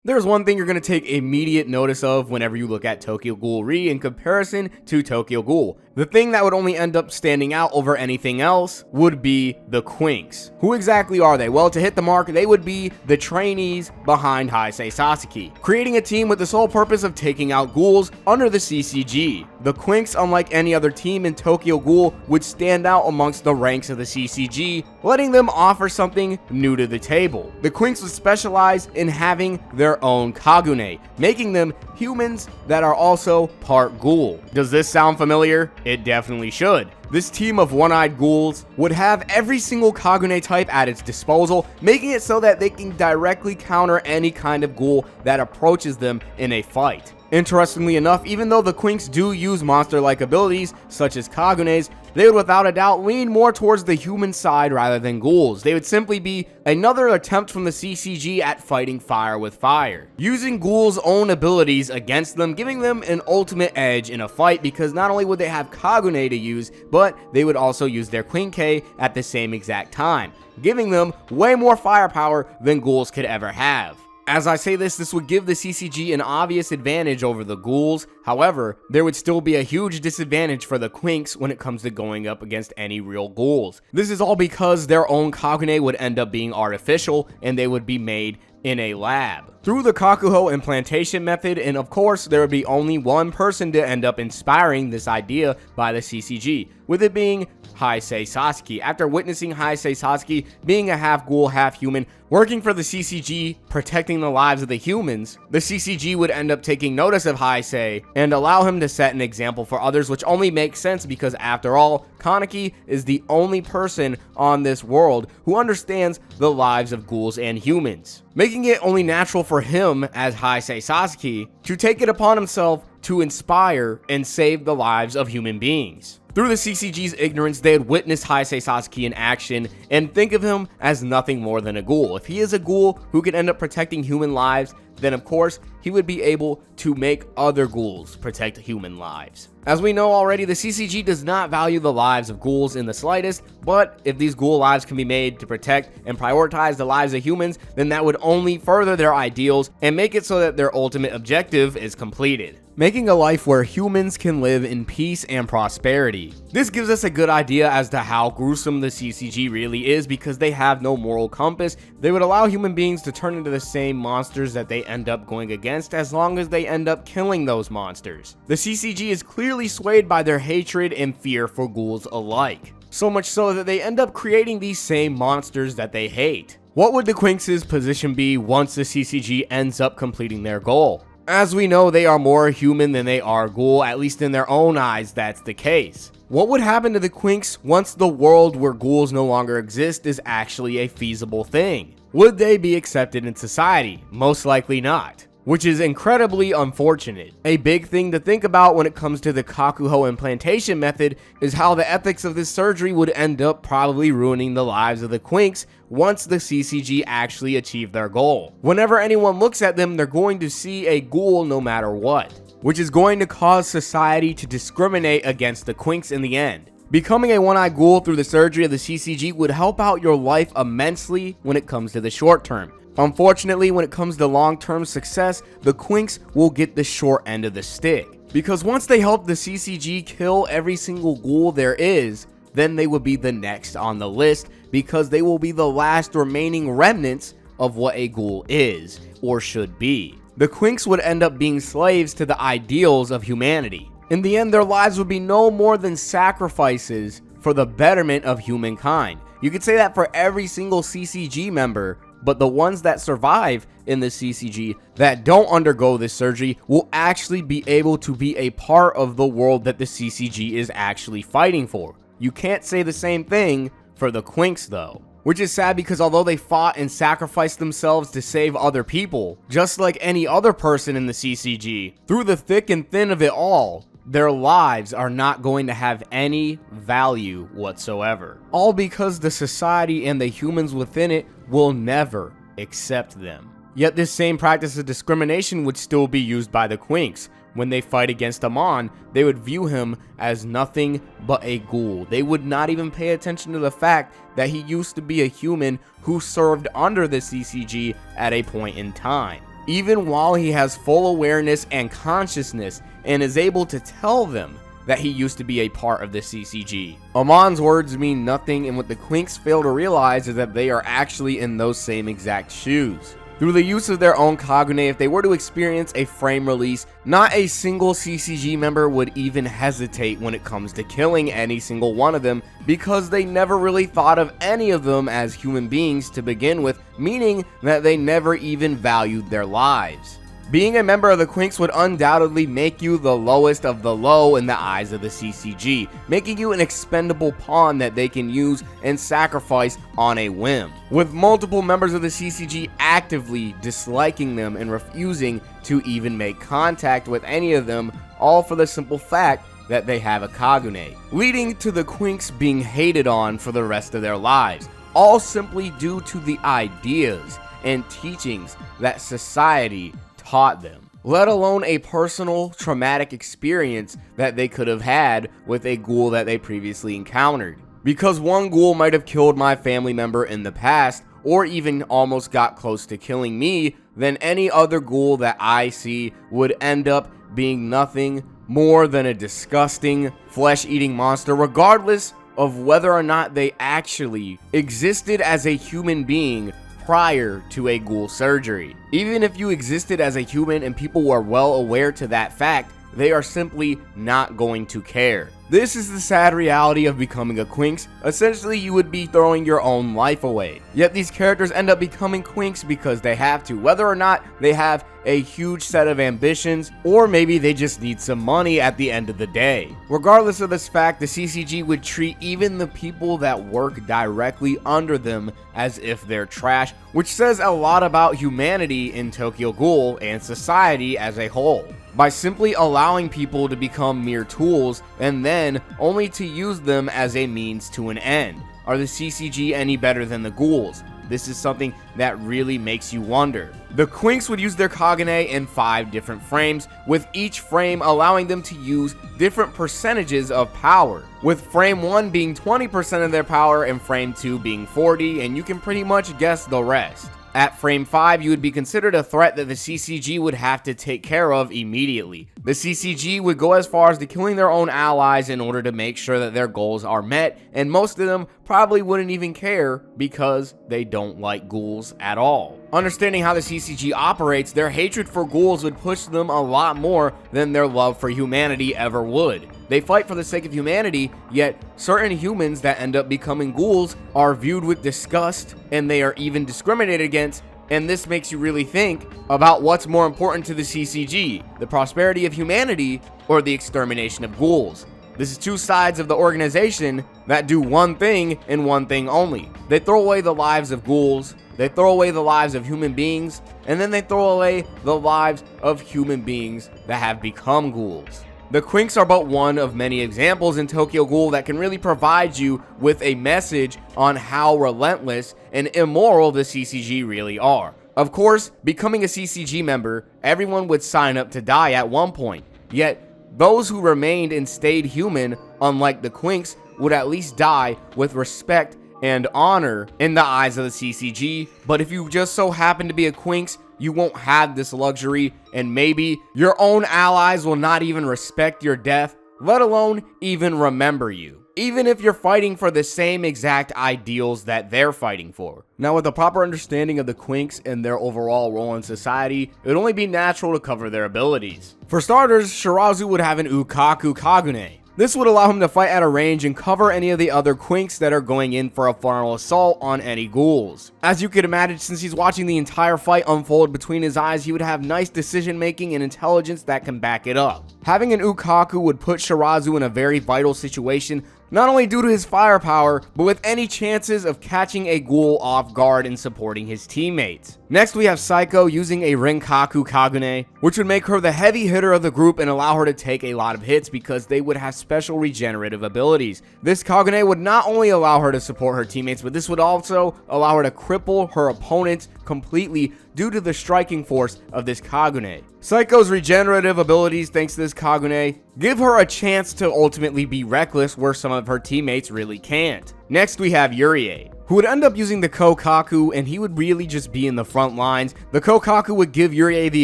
There's one thing you're going to take immediate notice of whenever you look at Tokyo Ghoul Re in comparison to Tokyo Ghoul. The thing that would only end up standing out over anything else would be the Quinx. Who exactly are they? Well, to hit the mark, they would be the trainees behind Haise Sasaki, creating a team with the sole purpose of taking out ghouls under the CCG. The Quinx, unlike any other team in Tokyo Ghoul, would stand out amongst the ranks of the CCG, letting them offer something new to the table. The Quinx would specialize in having their own Kagune, making them humans that are also part ghoul. Does this sound familiar? It definitely should. This team of one-eyed ghouls would have every single Kagune type at its disposal, making it so that they can directly counter any kind of ghoul that approaches them in a fight. Interestingly enough, even though the Quinx do use monster-like abilities, such as Kagunes, they would without a doubt lean more towards the human side rather than ghouls. They would simply be another attempt from the CCG at fighting fire with fire, using ghouls' own abilities against them, giving them an ultimate edge in a fight, because not only would they have Kagune to use, but they would also use their Quinx at the same exact time, giving them way more firepower than ghouls could ever have. As I say this would give the CCG an obvious advantage over the ghouls. However, there would still be a huge disadvantage for the Quinx when it comes to going up against any real ghouls. This is all because their own Kagune would end up being artificial, and they would be made in a lab through the Kakuho implantation method, and of course there would be only one person to end up inspiring this idea by the CCG, with it being Haise Sasaki. After witnessing Haise Sasaki being a half ghoul, half human, working for the CCG, protecting the lives of the humans, the CCG would end up taking notice of Haise and allow him to set an example for others, which only makes sense because after all, Kaneki is the only person on this world who understands the lives of ghouls and humans, making it only natural for him as Haise Sasaki to take it upon himself to inspire and save the lives of human beings. Through the CCG's ignorance, they had witnessed Haise Sasaki in action and think of him as nothing more than a ghoul. If he is a ghoul who can end up protecting human lives, then of course he would be able to make other ghouls protect human lives. As we know already, the CCG does not value the lives of ghouls in the slightest, but if these ghoul lives can be made to protect and prioritize the lives of humans, then that would only further their ideals and make it so that their ultimate objective is completed, making a life where humans can live in peace and prosperity. This gives us a good idea as to how gruesome the CCG really is, because they have no moral compass. They would allow human beings to turn into the same monsters that they end up going against, as long as they end up killing those monsters. The CCG is clearly swayed by their hatred and fear for ghouls alike, so much so that they end up creating these same monsters that they hate. What would the Quinx's position be once the CCG ends up completing their goal? As we know, they are more human than they are ghoul, at least in their own eyes that's the case. What would happen to the Quinx once the world where ghouls no longer exist is actually a feasible thing? Would they be accepted in society? Most likely not, which is incredibly unfortunate. A big thing to think about when it comes to the Kakuho implantation method is how the ethics of this surgery would end up probably ruining the lives of the Quinx once the CCG actually achieve their goal. Whenever anyone looks at them, they're going to see a ghoul no matter what, which is going to cause society to discriminate against the Quinx in the end. Becoming a one-eyed ghoul through the surgery of the CCG would help out your life immensely when it comes to the short term. Unfortunately, when it comes to long-term success, the Quinx will get the short end of the stick, because once they help the CCG kill every single ghoul there is, then they will be the next on the list, because they will be the last remaining remnants of what a ghoul is or should be. The Quinx would end up being slaves to the ideals of humanity. In the end, their lives would be no more than sacrifices for the betterment of humankind. You could say that for every single CCG member, but the ones that survive in the CCG that don't undergo this surgery will actually be able to be a part of the world that the CCG is actually fighting for. You can't say the same thing for the Quinx though, which is sad, because although they fought and sacrificed themselves to save other people, just like any other person in the CCG, through the thick and thin of it all, their lives are not going to have any value whatsoever. All because the society and the humans within it will never accept them. Yet this same practice of discrimination would still be used by the Quinx. When they fight against Amon, they would view him as nothing but a ghoul. They would not even pay attention to the fact that he used to be a human who served under the CCG at a point in time. even while he has full awareness and consciousness and is able to tell them that he used to be a part of the CCG. Amon's words mean nothing, and what the Quinx fail to realize is that they are actually in those same exact shoes. Through the use of their own Kagune, if they were to experience a frame release, not a single CCG member would even hesitate when it comes to killing any single one of them, because they never really thought of any of them as human beings to begin with, meaning that they never even valued their lives. Being a member of the Quinx would undoubtedly make you the lowest of the low in the eyes of the CCG, making you an expendable pawn that they can use and sacrifice on a whim. With multiple members of the CCG actively disliking them and refusing to even make contact with any of them, all for the simple fact that they have a Kagune, leading to the Quinx being hated on for the rest of their lives, all simply due to the ideas and teachings that society taught them, let alone a personal traumatic experience that they could have had with a ghoul that they previously encountered. Because one ghoul might have killed my family member in the past, or even almost got close to killing me, then any other ghoul that I see would end up being nothing more than a disgusting flesh-eating monster, regardless of whether or not they actually existed as a human being prior to a ghoul surgery. Even if you existed as a human and people were well aware to that fact, they are simply not going to care. This is the sad reality of becoming a Quinx. Essentially, you would be throwing your own life away. Yet these characters end up becoming Quinx because they have to, whether or not they have a huge set of ambitions, or maybe they just need some money at the end of the day. Regardless of this fact, the CCG would treat even the people that work directly under them as if they're trash, which says a lot about humanity in Tokyo Ghoul and society as a whole. By simply allowing people to become mere tools and then only to use them as a means to an end. Are the CCG any better than the ghouls? This is something that really makes you wonder. The Quinx would use their Kagune in 5 different frames, with each frame allowing them to use different percentages of power, with frame 1 being 20% of their power and frame 2 being 40%, and you can pretty much guess the rest. At frame 5, you would be considered a threat that the CCG would have to take care of immediately. The CCG would go as far as to killing their own allies in order to make sure that their goals are met, and most of them probably wouldn't even care because they don't like ghouls at all. Understanding how the CCG operates, their hatred for ghouls would push them a lot more than their love for humanity ever would. They fight for the sake of humanity, yet certain humans that end up becoming ghouls are viewed with disgust, and they are even discriminated against, and this makes you really think about what's more important to the CCG, the prosperity of humanity or the extermination of ghouls. This is 2 sides of the organization that do one thing and one thing only. They throw away the lives of ghouls, they throw away the lives of human beings, and then they throw away the lives of human beings that have become ghouls. The Quinx are but one of many examples in Tokyo Ghoul that can really provide you with a message on how relentless and immoral the CCG really are. Of course, becoming a CCG member, everyone would sign up to die at one point, yet those who remained and stayed human, unlike the Quinx, would at least die with respect and honor in the eyes of the CCG. But if you just so happen to be a Quinx, you won't have this luxury, and maybe your own allies will not even respect your death, let alone even remember you, even if you're fighting for the same exact ideals that they're fighting for. Now, with a proper understanding of the Quinx and their overall role in society, it would only be natural to cover their abilities. For starters, Shirazu would have an Ukaku Kagune. This would allow him to fight at a range and cover any of the other Quinx that are going in for a frontal assault on any ghouls. As you could imagine, since he's watching the entire fight unfold between his eyes, he would have nice decision making and intelligence that can back it up. Having an Ukaku would put Shirazu in a very vital situation, not only due to his firepower, but with any chances of catching a ghoul off guard and supporting his teammates. Next, we have Saiko using a Renkaku Kagune, which would make her the heavy hitter of the group and allow her to take a lot of hits because they would have special regenerative abilities. This Kagune would not only allow her to support her teammates, but this would also allow her to cripple her opponents completely due to the striking force of this Kagune. Saiko's regenerative abilities, thanks to this Kagune, give her a chance to ultimately be reckless where some of her teammates really can't. Next, we have Urie, who would end up using the Kokaku, and he would really just be in the front lines. The Kokaku would give Urie the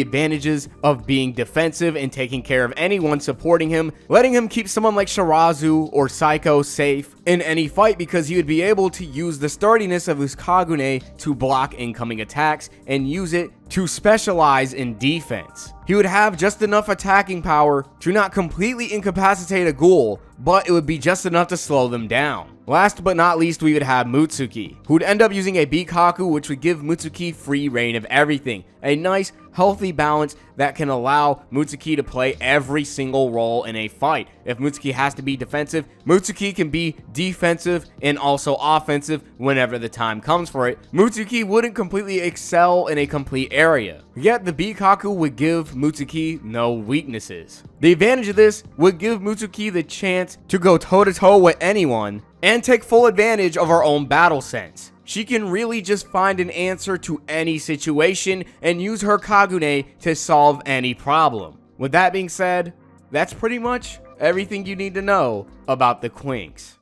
advantages of being defensive and taking care of anyone supporting him, letting him keep someone like Shirazu or Saiko safe in any fight because he would be able to use the sturdiness of his Kagune to block incoming attacks and use it to specialize in defense. He would have just enough attacking power to not completely incapacitate a ghoul, but it would be just enough to slow them down. Last but not least, we would have Mutsuki, who would end up using a Bikaku, which would give Mutsuki free reign of everything. A nice, healthy balance that can allow Mutsuki to play every single role in a fight. If Mutsuki has to be defensive, Mutsuki can be defensive and also offensive whenever the time comes for it. Mutsuki wouldn't completely excel in a complete area, yet the Bikaku would give Mutsuki no weaknesses. The advantage of this would give Mutsuki the chance to go toe-to-toe with anyone and take full advantage of her own battle sense. She can really just find an answer to any situation and use her Kagune to solve any problem. With that being said, that's pretty much everything you need to know about the Quinx.